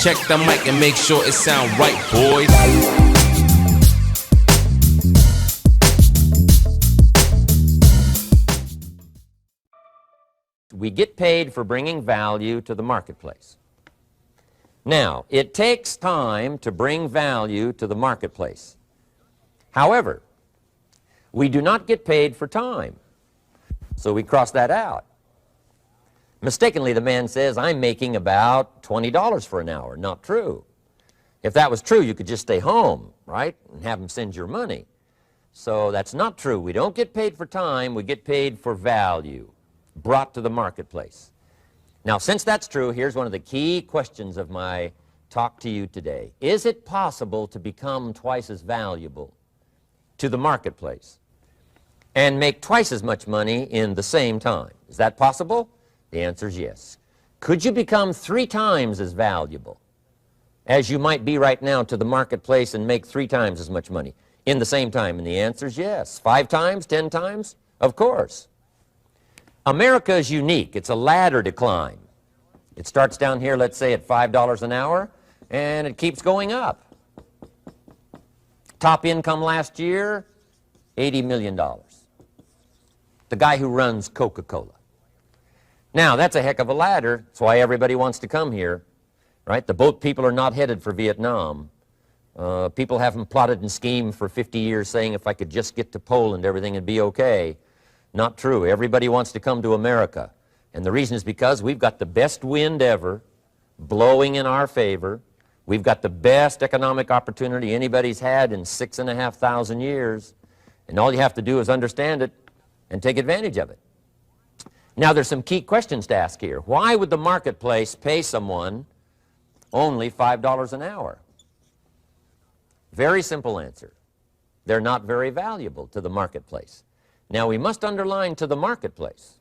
check the mic and make sure it sound right, boys. We get paid for bringing value to the marketplace. Now, it takes time to bring value to the marketplace. However, we do not get paid for time, so we cross that out. Mistakenly, the man says, I'm making about $20 for an hour. Not true. If that was true, you could just stay home, right, and have him send your money. So that's not true. We don't get paid for time, we get paid for value brought to the marketplace. Now, since that's true, here's one of the key questions of my talk to you today. Is it possible to become twice as valuable to the marketplace and make twice as much money in the same time? Is that possible? The answer is yes. Could you become 3 times as valuable as you might be right now to the marketplace and make 3 times as much money in the same time? And the answer is yes. 5 times, 10 times? Of course. America is unique. It's a ladder to climb. It starts down here, let's say, at $5 an hour, and it keeps going up. Top income last year, $80 million. The guy who runs Coca-Cola. Now, that's a heck of a ladder. That's why everybody wants to come here, right? The boat people are not headed for Vietnam. People haven't plotted and schemed for 50 years saying if I could just get to Poland, everything would be okay. Not true. Everybody wants to come to America. And the reason is because we've got the best wind ever blowing in our favor. We've got the best economic opportunity anybody's had in 6,500 years. And all you have to do is understand it and take advantage of it. Now, there's some key questions to ask here. Why would the marketplace pay someone only $5 an hour? Very simple answer. They're not very valuable to the marketplace. Now, we must underline to the marketplace.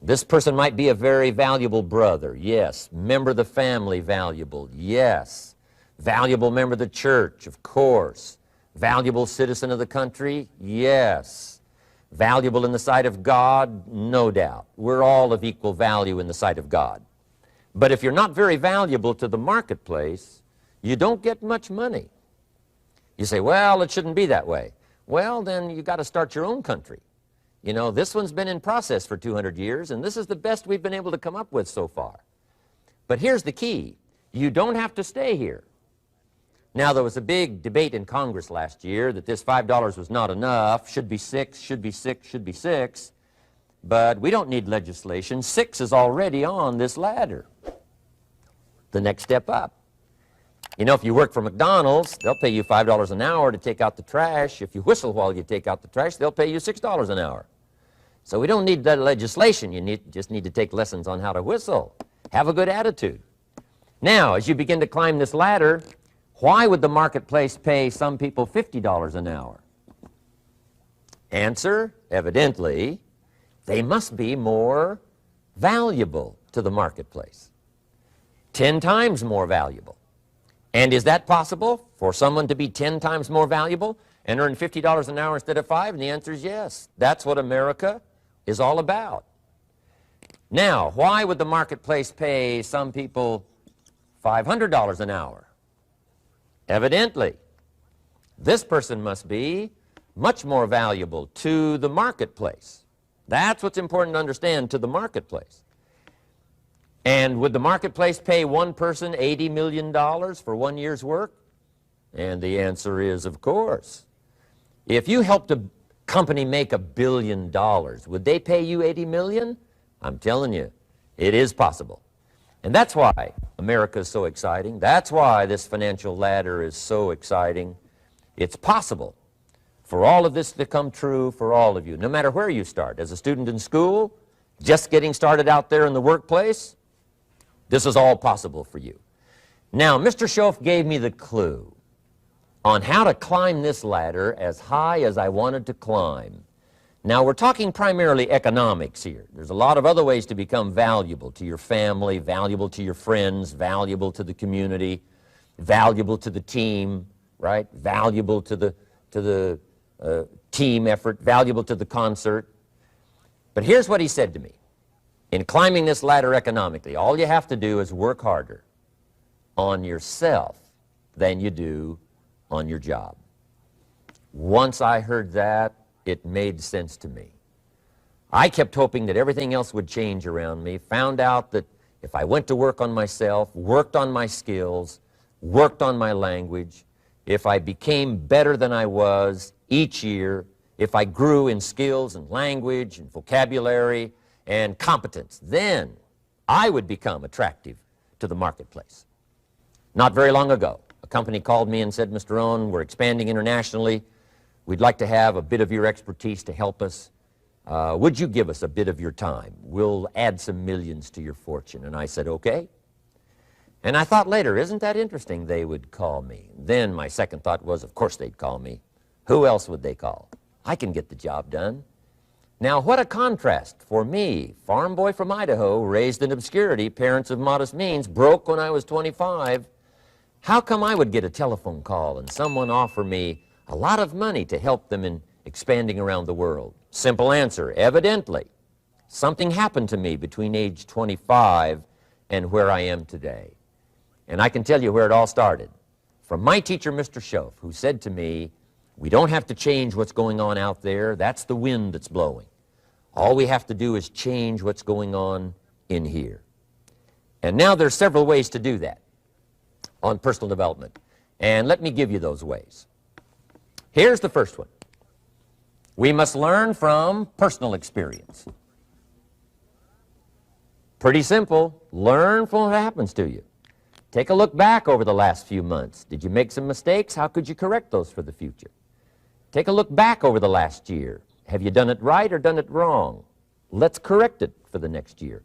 This person might be a very valuable brother, yes. Member of the family, valuable, yes. Valuable member of the church, of course. Valuable citizen of the country, yes. Valuable in the sight of God, no doubt. We're all of equal value in the sight of God. But if you're not very valuable to the marketplace, you don't get much money. You say, well, it shouldn't be that way. Well, then you got to start your own country. You know, this one's been in process for 200 years, and this is the best we've been able to come up with so far. But here's the key. You don't have to stay here. Now, there was a big debate in Congress last year that this $5 was not enough, should be 6, should be 6, should be 6. But we don't need legislation. 6 is already on this ladder. The next step up. You know, if you work for McDonald's, they'll pay you $5 an hour to take out the trash. If you whistle while you take out the trash, they'll pay you $6 an hour. So we don't need that legislation. You just need to take lessons on how to whistle. Have a good attitude. Now, as you begin to climb this ladder, why would the marketplace pay some people $50 an hour? Answer, evidently, they must be more valuable to the marketplace. 10 times more valuable. And is that possible for someone to be 10 times more valuable and earn $50 an hour instead of 5? And the answer is yes. That's what America is all about. Now, why would the marketplace pay some people $500 an hour? Evidently, this person must be much more valuable to the marketplace. That's what's important to understand, to the marketplace. And would the marketplace pay one person $80 million for 1 year's work? And the answer is, of course. If you helped a company make $1 billion, would they pay you $80 million? I'm telling you, it is possible. And that's why America is so exciting. That's why this financial ladder is so exciting. It's possible for all of this to come true for all of you, no matter where you start. As a student in school, just getting started out there in the workplace, this is all possible for you. Now, Mr. Schoaf gave me the clue on how to climb this ladder as high as I wanted to climb. Now, we're talking primarily economics here. There's a lot of other ways to become valuable to your family, valuable to your friends, valuable to the community, valuable to the team, right? Valuable to the team effort, valuable to the concert. But here's what he said to me. In climbing this ladder economically, all you have to do is work harder. on yourself than you do on your job. Once I heard that, it made sense to me. I kept hoping that everything else would change around me, found out that if I went to work on myself, worked on my skills, worked on my language, if I became better than I was each year, if I grew in skills and language and vocabulary and competence, then I would become attractive to the marketplace. Not very long ago, a company called me and said, Mr. Rohn, we're expanding internationally. We'd like to have a bit of your expertise to help us. Would you give us a bit of your time? We'll add some millions to your fortune. And I said, okay. And I thought later, isn't that interesting? They would call me. Then my second thought was, of course they'd call me. Who else would they call? I can get the job done. Now, what a contrast for me, farm boy from Idaho, raised in obscurity, parents of modest means, broke when I was 25. How come I would get a telephone call and someone offer me a lot of money to help them in expanding around the world? Simple answer, evidently, something happened to me between age 25 and where I am today. And I can tell you where it all started. From my teacher, Mr. Schoaf, who said to me, we don't have to change what's going on out there. That's the wind that's blowing. All we have to do is change what's going on in here. And now there's several ways to do that on personal development. And let me give you those ways. Here's the first one. We must learn from personal experience. Pretty simple. Learn from what happens to you. Take a look back over the last few months. Did you make some mistakes? How could you correct those for the future? Take a look back over the last year. Have you done it right or done it wrong? Let's correct it for the next year.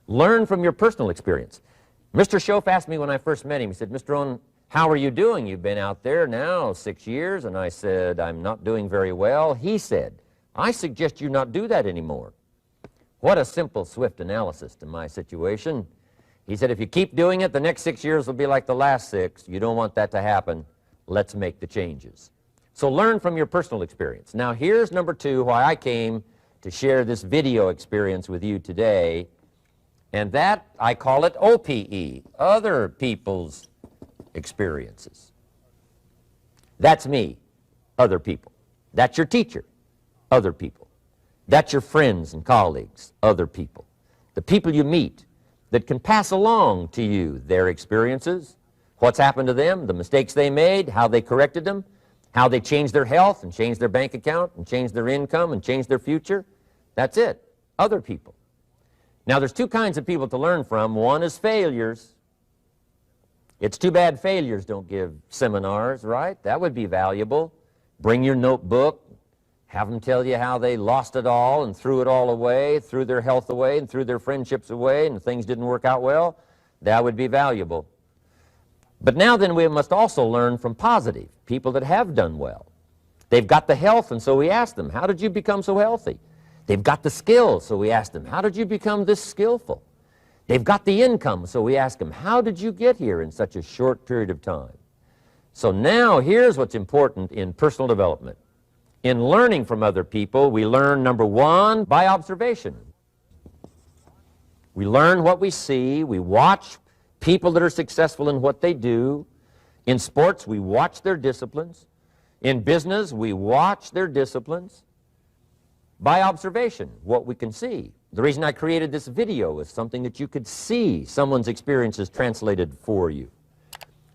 Learn from your personal experience. Mr. Schoaf asked me when I first met him, he said, Mr. Rohn, how are you doing? You've been out there now 6 years. And I said, I'm not doing very well. He said, I suggest you not do that anymore. What a simple, swift analysis to my situation. He said, if you keep doing it, the next 6 years will be like the last 6. You don't want that to happen. Let's make the changes. So learn from your personal experience. Now here's number 2, why I came to share this video experience with you today. And that, I call it OPE, other people's experiences. That's me, other people. That's your teacher, other people. That's your friends and colleagues, other people. The people you meet that can pass along to you their experiences, what's happened to them, the mistakes they made, how they corrected them, how they changed their health and changed their bank account and changed their income and changed their future. That's it, other people. Now there's 2 kinds of people to learn from. One is failures. It's too bad failures don't give seminars, right? That would be valuable. Bring your notebook, have them tell you how they lost it all and threw it all away, threw their health away and threw their friendships away and things didn't work out well. That would be valuable. But now then we must also learn from positive, people that have done well. They've got the health, and so we ask them, how did you become so healthy? They've got the skills, so we ask them, how did you become this skillful? They've got the income, so we ask them, how did you get here in such a short period of time? So now here's what's important in personal development. In learning from other people, we learn, number 1, by observation. We learn what we see. We watch people that are successful in what they do. In sports, we watch their disciplines. In business, we watch their disciplines. By observation, what we can see. The reason I created this video is something that you could see someone's experiences translated for you.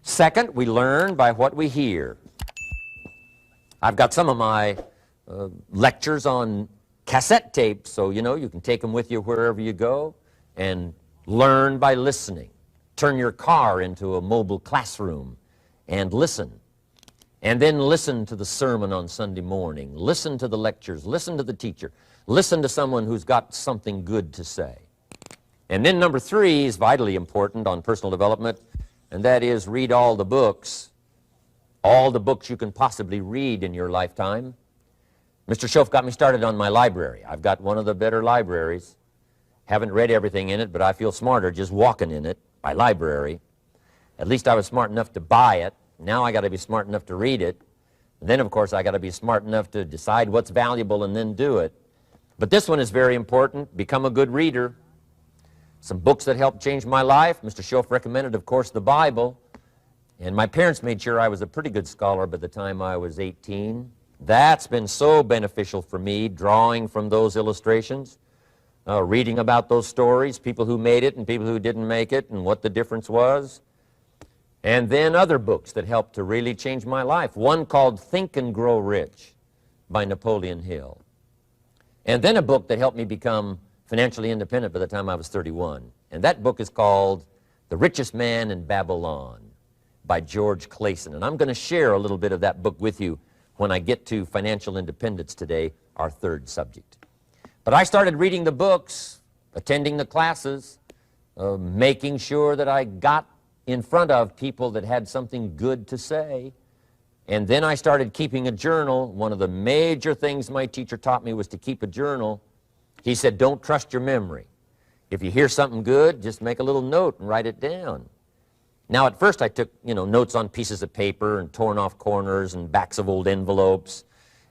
Second, we learn by what we hear. I've got some of my lectures on cassette tapes, so you know you can take them with you wherever you go and learn by listening. Turn your car into a mobile classroom and listen. And then listen to the sermon on Sunday morning. Listen to the lectures. Listen to the teacher. Listen to someone who's got something good to say. And then number 3 is vitally important on personal development, and that is read all the books you can possibly read in your lifetime. Mr. Schoaf got me started on my library. I've got one of the better libraries. Haven't read everything in it, but I feel smarter just walking in it, my library. At least I was smart enough to buy it. Now I got to be smart enough to read it. And then, of course, I got to be smart enough to decide what's valuable and then do it. But this one is very important. Become a good reader. Some books that helped change my life. Mr. Schoaf recommended, of course, the Bible. And my parents made sure I was a pretty good scholar by the time I was 18. That's been so beneficial for me, drawing from those illustrations, reading about those stories, people who made it and people who didn't make it, and what the difference was. And then other books that helped to really change my life. One called Think and Grow Rich by Napoleon Hill. And then a book that helped me become financially independent by the time I was 31. And that book is called The Richest Man in Babylon by George Clason. And I'm going to share a little bit of that book with you when I get to financial independence today, our third subject. But I started reading the books, attending the classes, making sure that I got in front of people that had something good to say. And then I started keeping a journal. One of the major things my teacher taught me was to keep a journal. He said, don't trust your memory. If you hear something good, just make a little note and write it down. Now, at first I took, notes on pieces of paper and torn off corners and backs of old envelopes.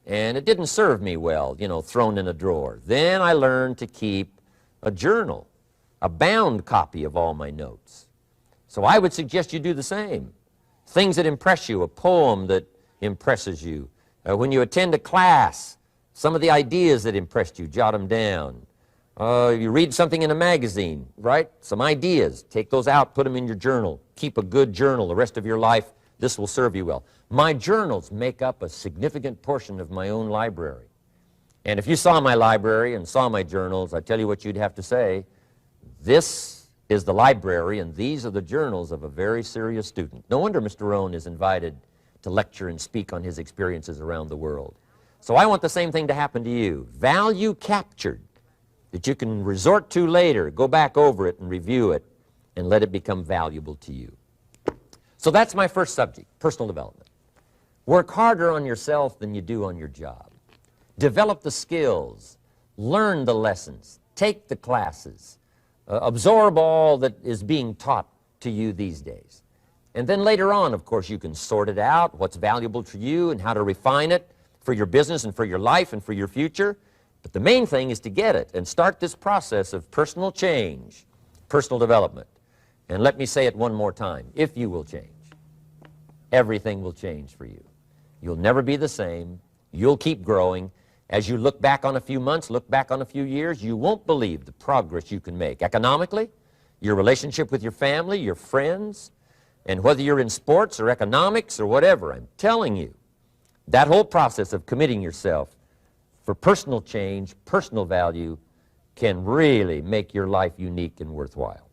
And it didn't serve me well, thrown in a drawer. Then I learned to keep a journal, a bound copy of all my notes. So I would suggest you do the same. Things that impress you, a poem that impresses you. When you attend a class, some of the ideas that impressed you, jot them down. You read something in a magazine, right? Some ideas. Take those out, put them in your journal. Keep a good journal the rest of your life. This will serve you well. My journals make up a significant portion of my own library. And if you saw my library and saw my journals, I tell you what you'd have to say. This is the library, and these are the journals of a very serious student. No wonder Mr. Rohn is invited to lecture and speak on his experiences around the world. So I want the same thing to happen to you. Value captured that you can resort to later, go back over it and review it, and let it become valuable to you. So that's my first subject, personal development. Work harder on yourself than you do on your job. Develop the skills, learn the lessons, take the classes, absorb all that is being taught to you these days. And then later on, of course, you can sort it out, what's valuable to you and how to refine it for your business and for your life and for your future. But the main thing is to get it and start this process of personal change, personal development. And let me say it one more time. If you will change, everything will change for you. You'll never be the same. You'll keep growing. As you look back on a few months, look back on a few years, you won't believe the progress you can make economically, your relationship with your family, your friends, and whether you're in sports or economics or whatever. I'm telling you, that whole process of committing yourself for personal change, personal value, can really make your life unique and worthwhile.